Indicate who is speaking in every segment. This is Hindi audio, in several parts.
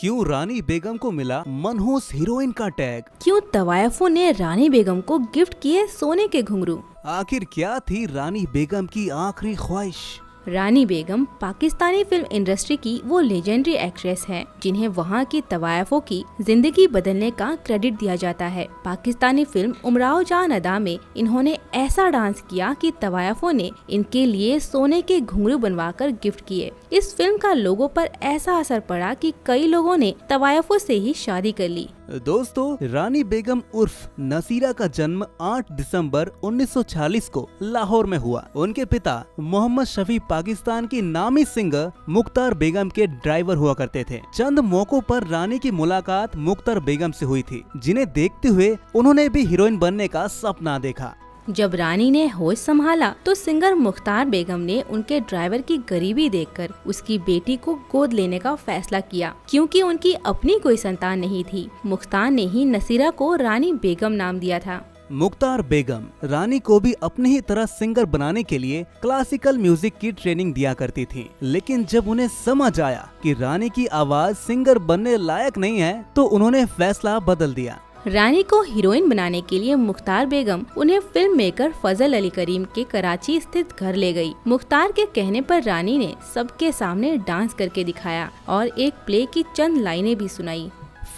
Speaker 1: क्यों रानी बेगम को मिला मनहूस हीरोइन का टैग?
Speaker 2: क्यों तवायफों ने रानी बेगम को गिफ्ट किए सोने के घुंघरू?
Speaker 1: आखिर क्या थी रानी बेगम की आखिरी ख्वाहिश?
Speaker 2: रानी बेगम पाकिस्तानी फिल्म इंडस्ट्री की वो लेजेंडरी एक्ट्रेस हैं, जिन्हें वहाँ की तवायफों की जिंदगी बदलने का क्रेडिट दिया जाता है। पाकिस्तानी फिल्म उमराव जान अदा में इन्होंने ऐसा डांस किया कि तवायफों ने इनके लिए सोने के घुंघरू बनवाकर गिफ्ट किए। इस फिल्म का लोगों पर ऐसा असर पड़ा कि कई लोगों ने तवायफों से ही शादी कर ली।
Speaker 1: दोस्तों, रानी बेगम उर्फ नसीरा का जन्म 8 दिसंबर 1946 को लाहौर में हुआ। उनके पिता मोहम्मद शफी पाकिस्तान की नामी सिंगर मुख्तार बेगम के ड्राइवर हुआ करते थे। चंद मौकों पर रानी की मुलाकात मुख्तार बेगम से हुई थी, जिन्हें देखते हुए उन्होंने भी हीरोइन बनने का सपना देखा।
Speaker 2: जब रानी ने होश संभाला तो सिंगर मुख्तार बेगम ने उनके ड्राइवर की गरीबी देखकर उसकी बेटी को गोद लेने का फैसला किया। क्योंकि उनकी अपनी कोई संतान नहीं थी, मुख्तार ने ही नसीरा को रानी बेगम नाम दिया था।
Speaker 1: मुख्तार बेगम रानी को भी अपने ही तरह सिंगर बनाने के लिए क्लासिकल म्यूजिक की ट्रेनिंग दिया करती थी, लेकिन जब उन्हें समझ आया कि रानी की आवाज सिंगर बनने लायक नहीं है तो उन्होंने फैसला बदल दिया।
Speaker 2: रानी को हीरोइन बनाने के लिए मुख्तार बेगम उन्हें फिल्म मेकर फजल अली करीम के कराची स्थित घर ले गई। मुख्तार के कहने पर रानी ने सबके सामने डांस करके दिखाया और एक प्ले की चंद लाइनें भी सुनाई।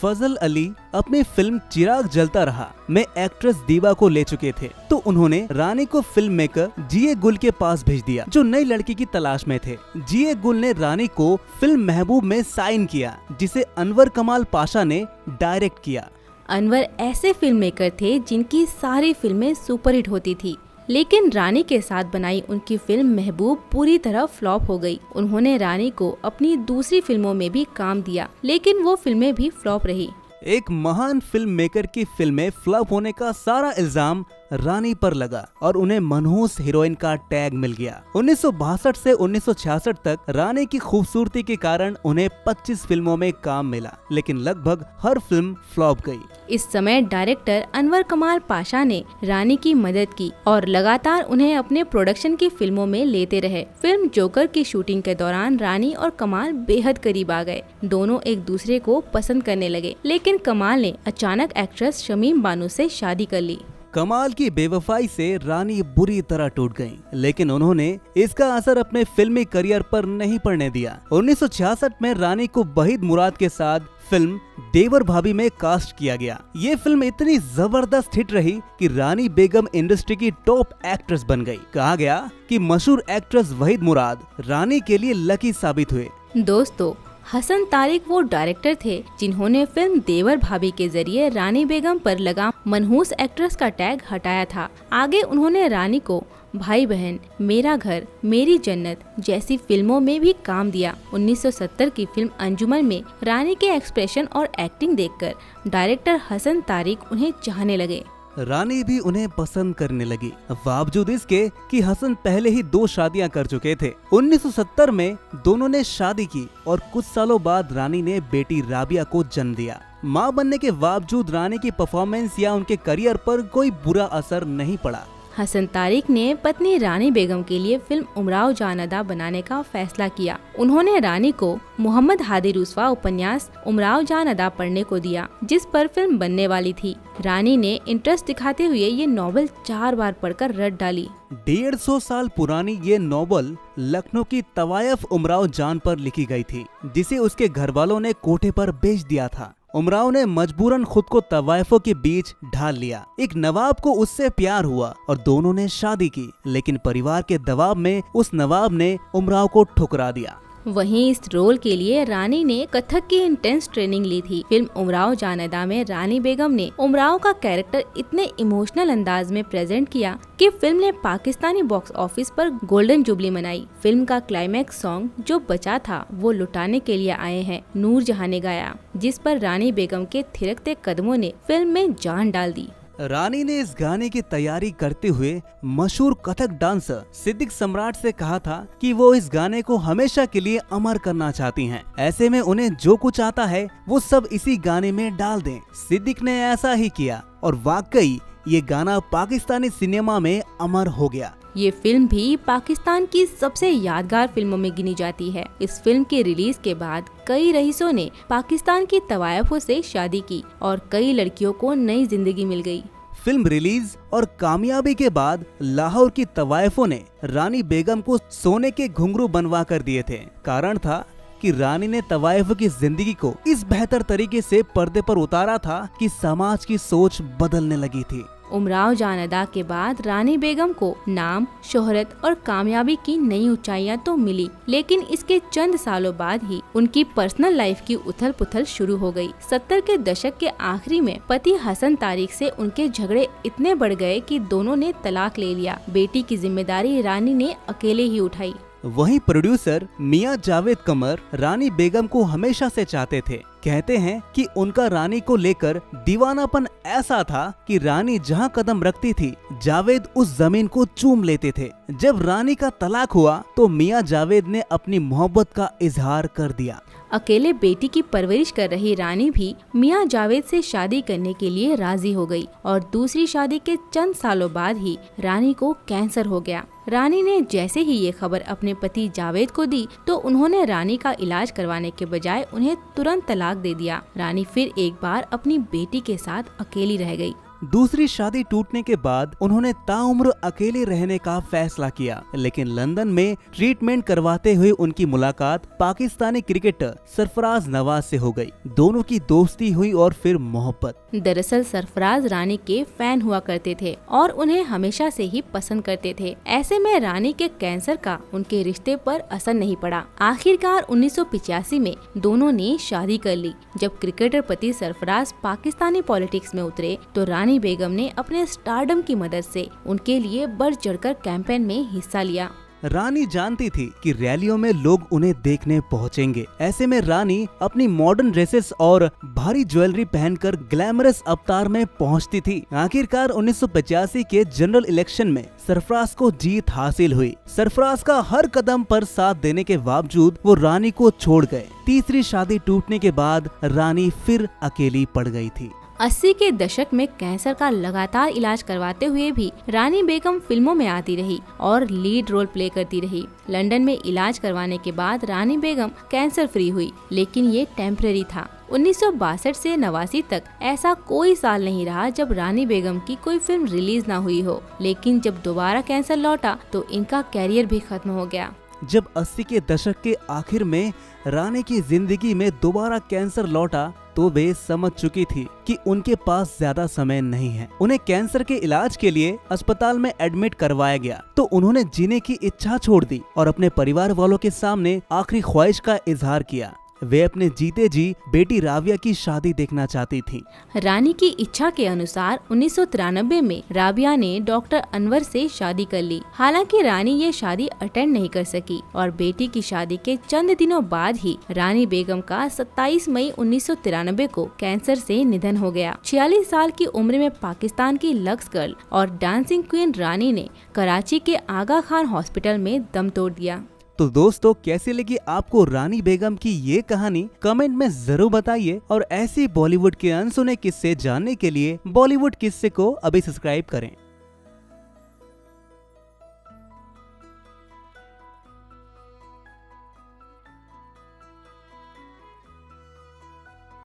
Speaker 1: फजल अली अपनी फिल्म चिराग जलता रहा में एक्ट्रेस दीवा को ले चुके थे, तो उन्होंने रानी को फिल्म मेकर जीए गुल के पास भेज दिया, जो नई लड़की की तलाश में थे। जीए गुल ने रानी को फिल्म महबूब में साइन किया, जिसे अनवर कमाल पाशा ने डायरेक्ट किया।
Speaker 2: अनवर ऐसे फिल्म मेकर थे जिनकी सारी फिल्में सुपरहिट होती थी, लेकिन रानी के साथ बनाई उनकी फिल्म महबूब पूरी तरह फ्लॉप हो गई। उन्होंने रानी को अपनी दूसरी फिल्मों में भी काम दिया, लेकिन वो फिल्में भी फ्लॉप रही।
Speaker 1: एक महान फिल्म मेकर की फिल्में फ्लॉप होने का सारा इल्जाम रानी पर लगा और उन्हें मनहूस हीरोइन का टैग मिल गया। 1962 से 1966 तक रानी की खूबसूरती के कारण उन्हें 25 फिल्मों में काम मिला, लेकिन लगभग हर फिल्म फ्लॉप गई।
Speaker 2: इस समय डायरेक्टर अनवर कमाल पाशा ने रानी की मदद की और लगातार उन्हें अपने प्रोडक्शन की फिल्मों में लेते रहे। फिल्म जोकर की शूटिंग के दौरान रानी और कमाल बेहद करीब आ गए। दोनों एक दूसरे को पसंद करने लगे, लेकिन कमाल ने अचानक एक्ट्रेस शमीम बानो से शादी कर ली।
Speaker 1: कमाल की बेवफाई से रानी बुरी तरह टूट गईं, लेकिन उन्होंने इसका असर अपने फिल्मी करियर पर नहीं पड़ने दिया। 1966 में रानी को वहीद मुराद के साथ फिल्म देवर भाभी में कास्ट किया गया। ये फिल्म इतनी जबरदस्त हिट रही कि रानी बेगम इंडस्ट्री की टॉप एक्ट्रेस बन गई। कहा गया कि मशहूर एक्ट्रेस वहीद मुराद रानी के लिए लकी साबित हुए।
Speaker 2: दोस्तों, हसन तारिक वो डायरेक्टर थे जिन्होंने फिल्म देवर भाभी के जरिए रानी बेगम पर लगा मनहूस एक्ट्रेस का टैग हटाया था। आगे उन्होंने रानी को भाई बहन, मेरा घर, मेरी जन्नत जैसी फिल्मों में भी काम दिया। 1970 की फिल्म अंजुमन में रानी के एक्सप्रेशन और एक्टिंग देखकर डायरेक्टर हसन तारिक उन्हें चाहने लगे।
Speaker 1: रानी भी उन्हें पसंद करने लगी, बावजूद इसके कि हसन पहले ही 2 शादियां कर चुके थे। 1970 में दोनों ने शादी की और कुछ सालों बाद रानी ने बेटी राबिया को जन्म दिया। मां बनने के बावजूद रानी की परफॉर्मेंस या उनके करियर पर कोई बुरा असर नहीं पड़ा।
Speaker 2: हसन तारिक ने पत्नी रानी बेगम के लिए फिल्म उमराव जान अदा बनाने का फैसला किया। उन्होंने रानी को मोहम्मद हादी रुस्वा उपन्यास उमराव जान अदा पढ़ने को दिया, जिस पर फिल्म बनने वाली थी। रानी ने इंटरेस्ट दिखाते हुए ये नॉवेल 4 बार पढ़कर रट डाली।
Speaker 1: 150 साल पुरानी ये नॉवेल लखनऊ की तवायफ उमराव जान पर लिखी गई थी, जिसे उसके घर वालों ने कोठे पर बेच दिया था। उमराव ने मजबूरन खुद को तवायफों के बीच ढाल लिया। एक नवाब को उससे प्यार हुआ और दोनों ने शादी की, लेकिन परिवार के दबाव में उस नवाब ने उमराव को ठुकरा दिया।
Speaker 2: वहीं इस रोल के लिए रानी ने कथक की इंटेंस ट्रेनिंग ली थी। फिल्म उमराव जान अदा में रानी बेगम ने उमराव का कैरेक्टर इतने इमोशनल अंदाज में प्रेजेंट किया कि फिल्म ने पाकिस्तानी बॉक्स ऑफिस पर गोल्डन जुबली मनाई। फिल्म का क्लाइमैक्स सॉन्ग जो बचा था वो लुटाने के लिए आए हैं नूर जहां ने गाया, जिस पर रानी बेगम के थिरकते कदमों ने फिल्म में जान डाल दी।
Speaker 1: रानी ने इस गाने की तैयारी करते हुए मशहूर कथक डांसर सिद्दीक सम्राट से कहा था कि वो इस गाने को हमेशा के लिए अमर करना चाहती हैं। ऐसे में उन्हें जो कुछ आता है वो सब इसी गाने में डाल दें। सिद्दीक ने ऐसा ही किया और वाकई ये गाना पाकिस्तानी सिनेमा में अमर हो गया।
Speaker 2: ये फिल्म भी पाकिस्तान की सबसे यादगार फिल्मों में गिनी जाती है। इस फिल्म के रिलीज के बाद कई रईसों ने पाकिस्तान की तवायफों से शादी की और कई लड़कियों को नई जिंदगी मिल गई।
Speaker 1: फिल्म रिलीज और कामयाबी के बाद लाहौर की तवायफों ने रानी बेगम को सोने के घुंघरू बनवा कर दिए थे। कारण था कि रानी ने तवायफ की जिंदगी को इस बेहतर तरीके से पर्दे पर उतारा था कि समाज की सोच बदलने लगी थी।
Speaker 2: उमराव जान अदा के बाद रानी बेगम को नाम, शोहरत और कामयाबी की नई ऊंचाइयां तो मिली, लेकिन इसके चंद सालों बाद ही उनकी पर्सनल लाइफ की उथल पुथल शुरू हो गई। 70 के दशक के आखिरी में पति हसन तारिक से उनके झगड़े इतने बढ़ गए कि दोनों ने तलाक ले लिया। बेटी की जिम्मेदारी रानी ने अकेले ही उठाई।
Speaker 1: वहीं प्रोड्यूसर मियां जावेद कमर रानी बेगम को हमेशा से चाहते थे। कहते हैं कि उनका रानी को लेकर दीवानापन ऐसा था कि रानी जहां कदम रखती थी जावेद उस जमीन को चूम लेते थे। जब रानी का तलाक हुआ तो मियां जावेद ने अपनी मोहब्बत का इजहार कर दिया।
Speaker 2: अकेले बेटी की परवरिश कर रही रानी भी मियां जावेद से शादी करने के लिए राजी हो गई और दूसरी शादी के चंद सालों बाद ही रानी को कैंसर हो गया। रानी ने जैसे ही ये खबर अपने पति जावेद को दी तो उन्होंने रानी का इलाज करवाने के बजाय उन्हें तुरंत तलाक दे दिया। रानी फिर एक बार अपनी बेटी के साथ अकेली रह गई।
Speaker 1: दूसरी शादी टूटने के बाद उन्होंने ताउम्र अकेले रहने का फैसला किया, लेकिन लंदन में ट्रीटमेंट करवाते हुए उनकी मुलाकात पाकिस्तानी क्रिकेटर सरफराज नवाज से हो गई। दोनों की दोस्ती हुई और फिर मोहब्बत।
Speaker 2: दरअसल सरफराज रानी के फैन हुआ करते थे और उन्हें हमेशा से ही पसंद करते थे। ऐसे में रानी के कैंसर का उनके रिश्ते पर असर नहीं पड़ा। आखिरकार 1985 में दोनों ने शादी कर ली। जब क्रिकेटर पति सरफराज पाकिस्तानी पॉलिटिक्स में उतरे तो रानी बेगम ने अपने स्टारडम की मदद से उनके लिए बढ़ चढ़कर कैंपेन में हिस्सा लिया।
Speaker 1: रानी जानती थी कि रैलियों में लोग उन्हें देखने पहुंचेंगे। ऐसे में रानी अपनी मॉडर्न ड्रेसेस और भारी ज्वेलरी पहनकर ग्लैमरस अवतार में पहुंचती थी। आखिरकार 1985 के जनरल इलेक्शन में सरफराज को जीत हासिल हुई। सरफराज का हर कदम पर साथ देने के बावजूद वो रानी को छोड़ गए। तीसरी शादी टूटने के बाद रानी फिर अकेली पड़ गई थी।
Speaker 2: 80 के दशक में कैंसर का लगातार इलाज करवाते हुए भी रानी बेगम फिल्मों में आती रही और लीड रोल प्ले करती रही। लंदन में इलाज करवाने के बाद रानी बेगम कैंसर फ्री हुई, लेकिन ये टेम्परेरी था। 1962 से 89 तक ऐसा कोई साल नहीं रहा जब रानी बेगम की कोई फिल्म रिलीज ना हुई हो, लेकिन जब दोबारा कैंसर लौटा तो इनका कैरियर भी खत्म हो गया।
Speaker 1: जब 80 के दशक के आखिर में रानी की जिंदगी में दोबारा कैंसर लौटा तो वे समझ चुकी थी कि उनके पास ज्यादा समय नहीं है। उन्हें कैंसर के इलाज के लिए अस्पताल में एडमिट करवाया गया तो उन्होंने जीने की इच्छा छोड़ दी और अपने परिवार वालों के सामने आखिरी ख्वाहिश का इजहार किया। वे अपने जीते जी बेटी राबिया की शादी देखना चाहती थी।
Speaker 2: रानी की इच्छा के अनुसार 1993 में राबिया ने डॉक्टर अनवर से शादी कर ली। हालांकि रानी ये शादी अटेंड नहीं कर सकी और बेटी की शादी के चंद दिनों बाद ही रानी बेगम का 27 मई 1993 को कैंसर से निधन हो गया। 46 साल की उम्र में पाकिस्तान की लक्स गर्ल और डांसिंग क्वीन रानी ने कराची के आगा खान हॉस्पिटल में दम तोड़ दिया।
Speaker 1: तो दोस्तों, कैसी लगी आपको रानी बेगम की ये कहानी? कमेंट में जरूर बताइए और ऐसी बॉलीवुड के अनसुने किस्से जानने के लिए बॉलीवुड किस्से को अभी सब्सक्राइब करें।